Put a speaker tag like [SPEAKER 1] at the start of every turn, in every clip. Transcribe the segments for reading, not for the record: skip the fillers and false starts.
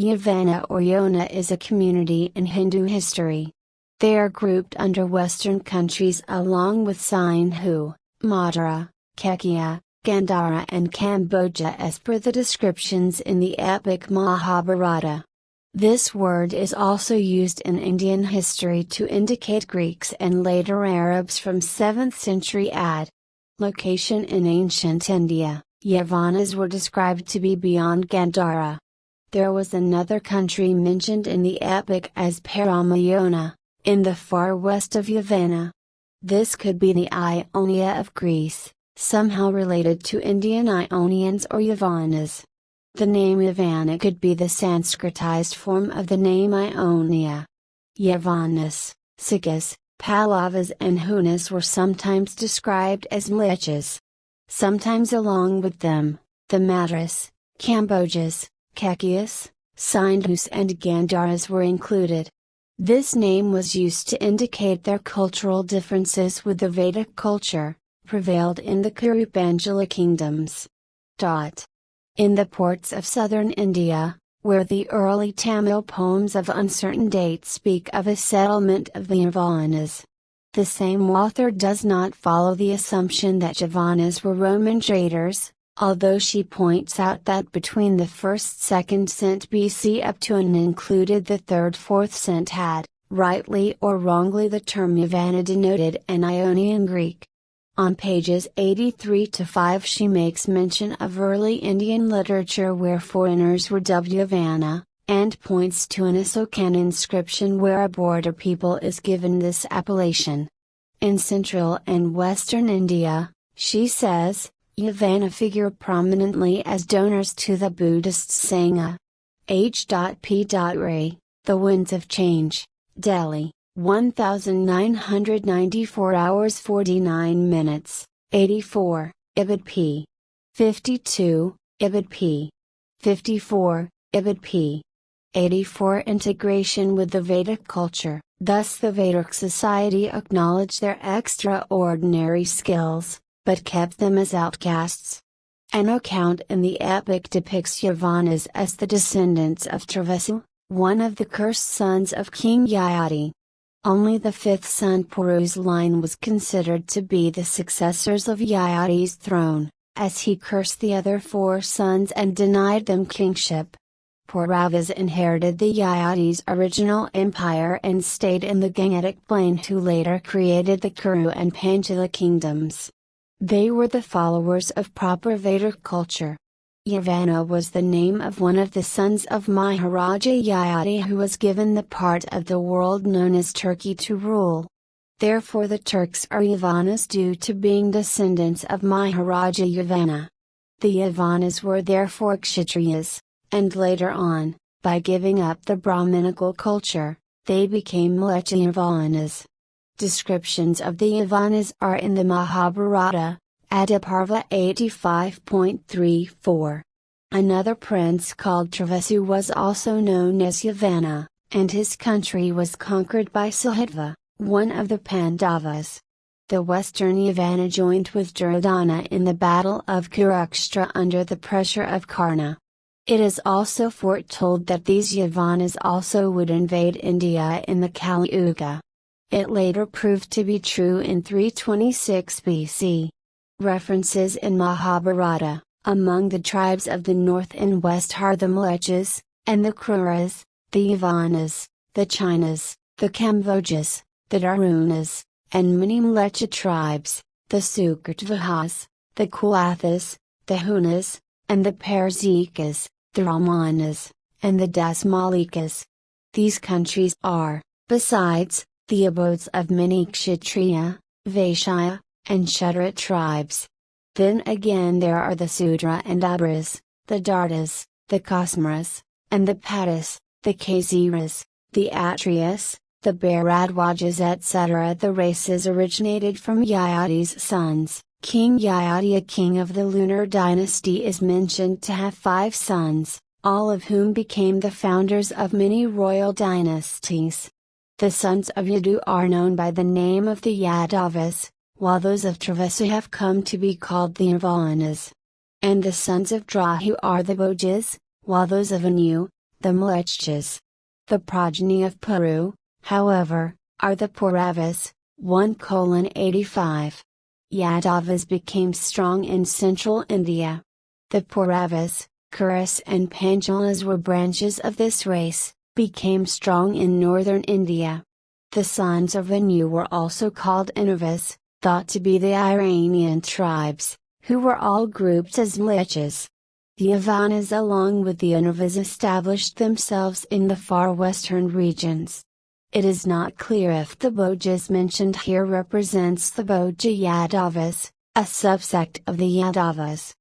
[SPEAKER 1] Yavana or Yona is a community in Hindu history. They are grouped under Western countries along with Sindhu, Madra, Kekeya, Gandhara and Kamboja as per the descriptions in the epic Mahabharata. This word is also used in Indian history to indicate Greeks and later Arabs from 7th century AD. Location in ancient India, Yavanas were described to be beyond Gandhara. There was another country mentioned in the epic as Yona, in the far west of Yavana. This could be the Ionia of Greece, somehow related to Indian Ionians or Yavanas. The name Yavana could be the Sanskritized form of the name Ionia. Yavanas, Sikhs, Pallavas and Hunas were sometimes described as lineages. Sometimes along with them, the Madras, Kambojas, Kekeyas, Sindhus and Gandharas were included. This name was used to indicate their cultural differences with the Vedic culture, prevailed in the Kurukshetra kingdoms. In the ports of southern India, where the early Tamil poems of uncertain date speak of a settlement of the Yavanas, the same author does not follow the assumption that Yavanas were Roman traders, although she points out that between the 1st-2nd cent BC up to and included the 3rd-4th cent had, rightly or wrongly the term Yavana denoted an Ionian Greek. On pages 83 to 5 she makes mention of early Indian literature where foreigners were dubbed Yavana, and points to an Ashokan inscription where a border people is given this appellation. In central and western India, she says, Yavana figure prominently as donors to the Buddhist Sangha. H.P. Ray, The Winds of Change, Delhi, 1994 hours 49 minutes, 84, Ibid p. 52, Ibid p. 54, Ibid p. 84 Integration with the Vedic culture. Thus the Vedic society acknowledged their extraordinary skills, but kept them as outcasts. An account in the epic depicts Yavanas as the descendants of Travesu, one of the cursed sons of King Yayati. Only the 5th son Puru's line was considered to be the successors of Yayati's throne, as he cursed the other 4 sons and denied them kingship. Pauravas inherited the Yayati's original empire and stayed in the Gangetic plain who later created the Kuru and Panchala kingdoms. They were the followers of proper Vedic culture. Yavana was the name of one of the sons of Maharaja Yayati who was given the part of the world known as Turkey to rule. Therefore the Turks are Yavanas due to being descendants of Maharaja Yavana. The Yavanas were therefore Kshatriyas, and later on, by giving up the Brahminical culture, they became Mlecha Yavanas. Descriptions of the Yavanas are in the Mahabharata, Adiparva 85.34. Another prince called Travesu was also known as Yavana, and his country was conquered by Sahadeva, one of the Pandavas. The western Yavana joined with Duryodhana in the battle of Kurukshetra under the pressure of Karna. It is also foretold that these Yavanas also would invade India in the Kali Yuga. It later proved to be true in 326 BC. References in Mahabharata, among the tribes of the north and west are the Mlechas, and the Kruras, the Yavanas, the Chinas, the Kambojas, the Darunas, and many Mlecha tribes, the Sukratvahas, the Kulathas, the Hunas, and the Parzikas, the Ramanas, and the Dasmalikas. These countries are, besides, the abodes of many Kshatriya, Vaishya, and Shudra tribes. Then again there are the Sudra and Abras, the Dardas, the Kosmaras, and the Patas, the Kaziras, the Atrias, the Bharadwajas etc. The races originated from Yayati's sons. King Yayati, a king of the lunar dynasty, is mentioned to have 5 sons, all of whom became the founders of many royal dynasties. The sons of Yadu are known by the name of the Yadavas, while those of Travesu have come to be called the Yavanas. And the sons of Drahu are the Bhojas, while those of Anu, the Mlechches. The progeny of Puru, however, are the Pauravas, 1:85. Yadavas became strong in central India. The Pauravas, Kuras and Panchalas were branches of this race, became strong in northern India. The sons of Anu were also called Inavas, thought to be the Iranian tribes, who were all grouped as Mlechches. The Yavanas along with the Inavas established themselves in the far western regions. It is not clear if the Bhojas mentioned here represents the Bhoja Yadavas, a subsect of the Yadavas.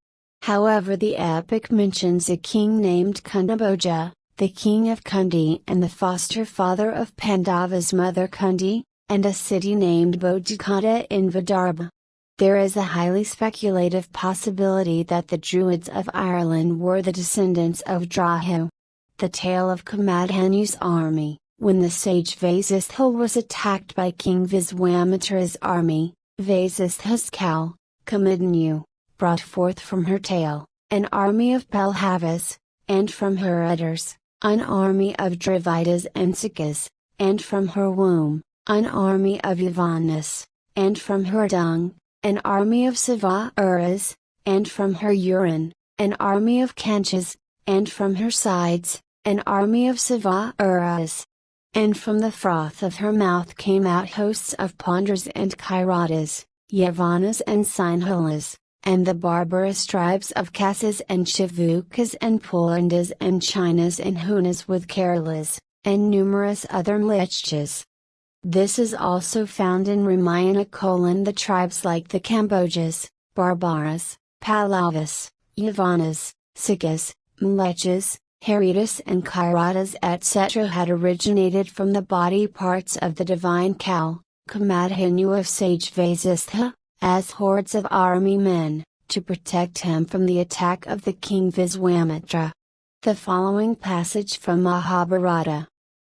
[SPEAKER 1] However, the epic mentions a king named Kundabhoja, the king of Kundi and the foster father of Pandava's mother Kundi, and a city named Bodhikata in Vidarbha. There is a highly speculative possibility that the Druids of Ireland were the descendants of Drahu. The tale of Kamadhanu's army, when the sage Vasistha was attacked by King Viswamitra's army, Vasistha's cow, Kamadhanu, brought forth from her tail, an army of Palhavas, and from her udders, an army of Dravidas and Sikas, and from her womb, an army of Yavanas, and from her dung, an army of Savaras, and from her urine, an army of Kanchas, and from her sides, an army of Savaras. And from the froth of her mouth came out hosts of Pandras and Kairatas, Yavanas and Sinhalas, and the barbarous tribes of Kasas and Shivukas and Pulandas and Chinas and Hunas with Keralas, and numerous other Mlechches. This is also found in Ramayana: the tribes like the Kambojas, Barbaras, Pallavas, Yavanas, Sikas, Mlechches, Haritas and Kairatas etc. had originated from the body parts of the divine cow, Kamadhanu of sage Vasistha, as hordes of army men, to protect him from the attack of the king Viswamitra. The following passage from Mahabharata.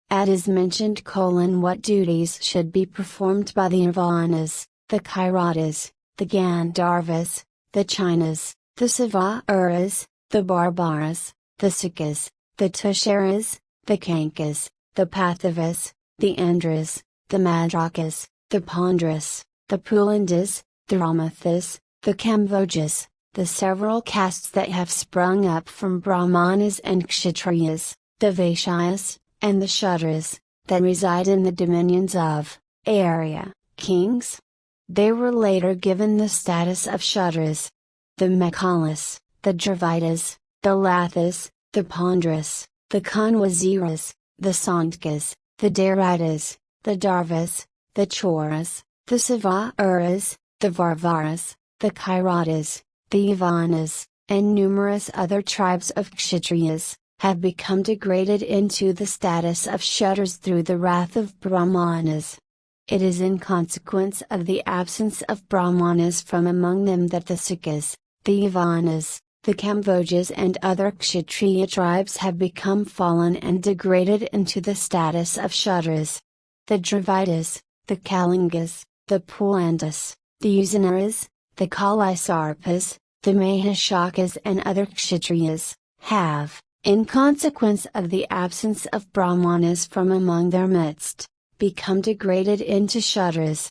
[SPEAKER 1] It is mentioned: what duties should be performed by the Yavanas, the Kairatas, the Gandharvas, the Chinas, the Savaras, the Barbaras, the Sikas, the Tusharas, the Kankas, the Pathavas, the Andras, the Madrakas, the Pandras, the Pulandas, the Ramathas, the Kambojas, the several castes that have sprung up from Brahmanas and Kshatriyas, the Vaishyas, and the Shudras, that reside in the dominions of Arya kings. They were later given the status of Shudras. The Mekhalas, the Dravidas, the Lathas, the Pandras, the Kanwaziras, the Santkas, the Daridas, the Darvas, the Choras, the Savaras, the Varvaras, the Kairatas, the Yavanas, and numerous other tribes of Kshatriyas, have become degraded into the status of Shudras through the wrath of Brahmanas. It is in consequence of the absence of Brahmanas from among them that the Sikas, the Yavanas, the Kambojas and other Kshatriya tribes have become fallen and degraded into the status of Shudras. The Dravidas, the Kalingas, the Pulandas, the Uzanaras, the Kalisarpas, the Mahashakas and other Kshatriyas, have, in consequence of the absence of Brahmanas from among their midst, become degraded into Shudras.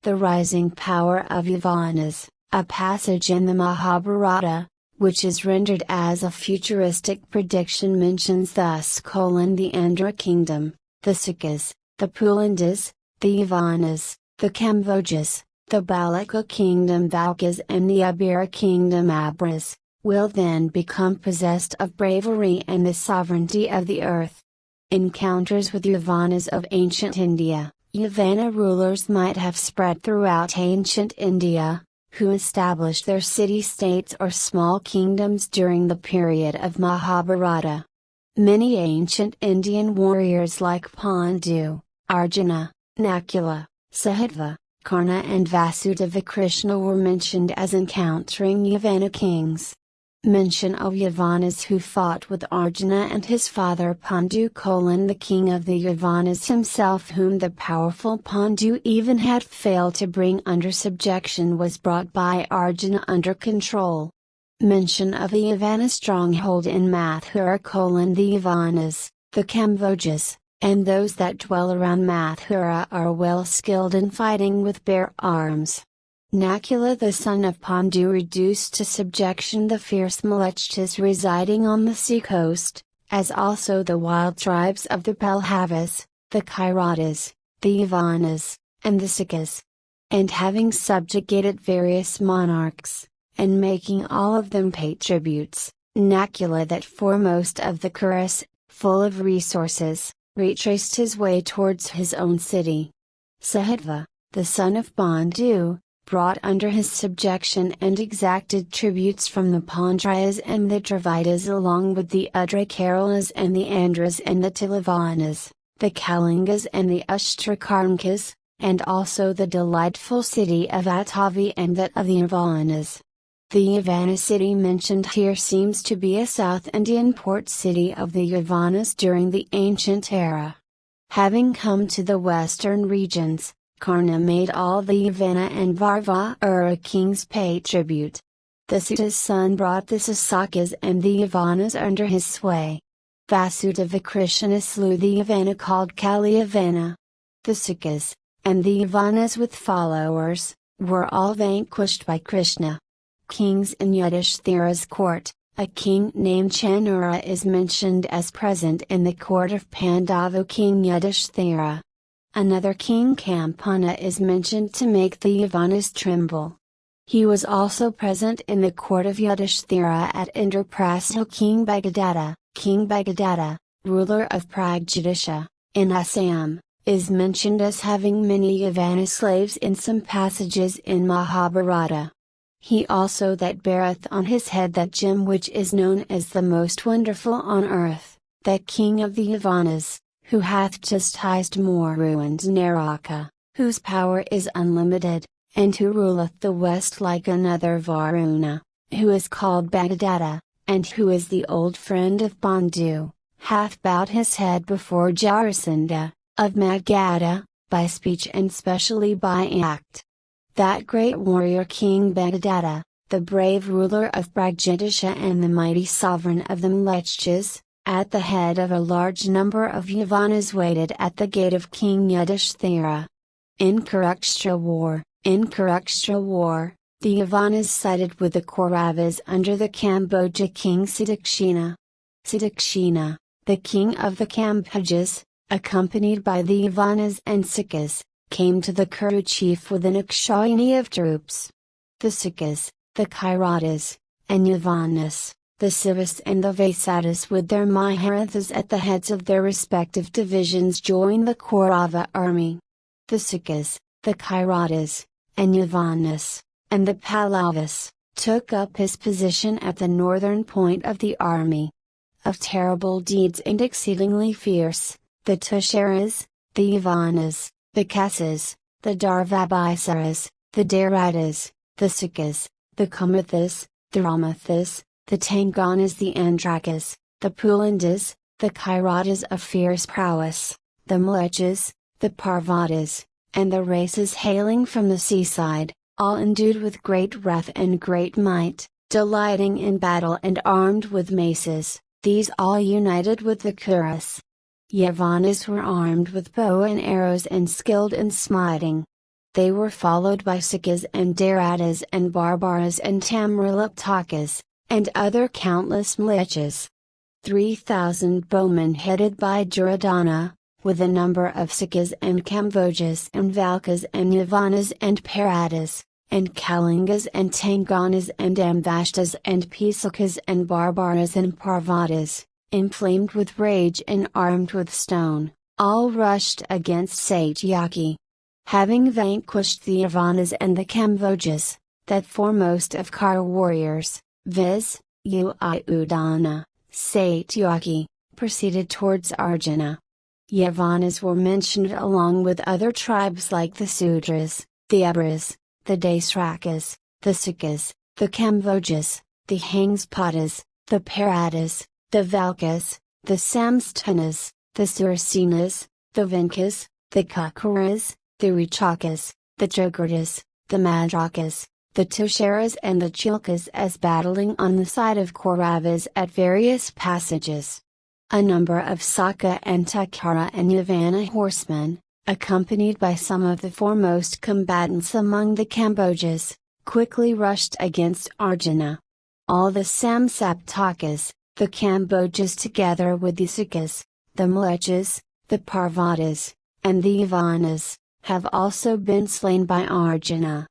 [SPEAKER 1] The rising power of Yavanas, a passage in the Mahabharata, which is rendered as a futuristic prediction, mentions thus: the Andhra kingdom, the Sikas, the Pulandas, the Yavanas, the Kambojas, the Balika kingdom Valkas and the Abira kingdom Abras, will then become possessed of bravery and the sovereignty of the earth. Encounters with Yavanas of ancient India. Yavana rulers might have spread throughout ancient India, who established their city-states or small kingdoms during the period of Mahabharata. Many ancient Indian warriors like Pandu, Arjuna, Nakula, Sahadeva, Karna and Vasudeva Krishna were mentioned as encountering Yavana kings. Mention of Yavanas who fought with Arjuna and his father Pandu: the king of the Yavanas himself, whom the powerful Pandu even had failed to bring under subjection, was brought by Arjuna under control. Mention of the Yavana stronghold in Mathura: the Yavanas, The Kambojas, and those that dwell around Mathura are well skilled in fighting with bare arms. Nakula the son of Pandu reduced to subjection the fierce Mlechtas residing on the seacoast, as also the wild tribes of the Pelhavas, the Kairatas, the Yavanas, and the Sikhs. And having subjugated various monarchs, and making all of them pay tributes, Nakula that foremost of the Kuruks, full of resources, retraced his way towards his own city. Sahadeva, the son of Pandu, brought under his subjection and exacted tributes from the Pandryas and the Dravidas along with the Udrakaras and the Andhras and the Tilavanas, the Kalingas and the Ushtrakarnkas, and also the delightful city of Atavi and that of the Yavanas. The Yavana city mentioned here seems to be a South Indian port city of the Yavanas during the ancient era. Having come to the western regions, Karna made all the Yavana and Varvara kings pay tribute. The Sita's son brought the Sasakas and the Yavanas under his sway. Vasudeva Krishna slew the Yavana called Kaliyavana. The Sikhs, and the Yavanas with followers, were all vanquished by Krishna. Kings in Yudhishthira's court, a king named Chanura is mentioned as present in the court of Pandava king Yudhishthira. Another king Kampana is mentioned to make the Yavanas tremble. He was also present in the court of Yudhishthira at Indraprastha King Bhagadatta, ruler of Pragjadisha, in Assam, is mentioned as having many Yavana slaves in some passages in Mahabharata. He also that beareth on his head that gem which is known as the most wonderful on earth, that king of the Yavanas, who hath chastised more ruined Naraka, whose power is unlimited, and who ruleth the west like another Varuna, who is called Bhagadatta, and who is the old friend of Pandu, hath bowed his head before Jarasandha, of Magadha, by speech and specially by act. That great warrior King Bhagadatta, the brave ruler of Pragjadisha and the mighty sovereign of the Mlechtas, at the head of a large number of Yavanas waited at the gate of King Yudhishthira. In Kurukshetra war, the Yavanas sided with the Kauravas under the Kamboja king Sidakshina. Sidakshina, the king of the Kambojas, accompanied by the Yavanas and Sikhs, came to the Kuru chief with an Akshayani of troops. The Sikhs, the Kairatas, and Yavanas, the Sivas and the Vasatas with their Maharathas at the heads of their respective divisions joined the Kaurava army. The Sikhs, the Kairatas, and Yavanas, and the Pallavas, took up his position at the northern point of the army. Of terrible deeds and exceedingly fierce, the Tusharas, the Yavanas, the Kasas, the Darvabisaras, the Daratas, the Sikhs, the Kumathas, the Ramathas, the Tanganas, the Andrakas, the Pulandas, the Kairatas of fierce prowess, the Mlechas, the Parvatas, and the races hailing from the seaside, all endued with great wrath and great might, delighting in battle and armed with maces, these all united with the Kuruks. Yavanas were armed with bow and arrows and skilled in smiting. They were followed by Sikhs and Daratas and Barbaras and Tamraliptakas, and other countless Mlechas. 3,000 bowmen headed by Duryodhana, with a number of Sikhs and Kambojas and Valkas and Yavanas and Paratas, and Kalingas and Tanganas and Ambashtas and Pisakas and Barbaras and Parvatas, inflamed with rage and armed with stone, all rushed against Satyaki. Having vanquished the Yavanas and the Kambojas, that foremost of Kara warriors, viz., Uyudana, Satyaki, proceeded towards Arjuna. Yavanas were mentioned along with other tribes like the Sudras, the Abras, the Dasrakas, the Sikhs, the Kambojas, the Hangspatas, the Paratas, the Valkas, the Samstanas, the Surasenas, the Vinkas, the Kakaras, the Richakas, the Jogurtas, the Madrakas, the Tusharas and the Chilkas as battling on the side of Kauravas at various passages. A number of Saka and Takara and Yavana horsemen, accompanied by some of the foremost combatants among the Kambojas, quickly rushed against Arjuna. All the Samsaptakas, the Kambojas together with the Sakas, the Mlechas, the Parvatas, and the Yavanas, have also been slain by Arjuna.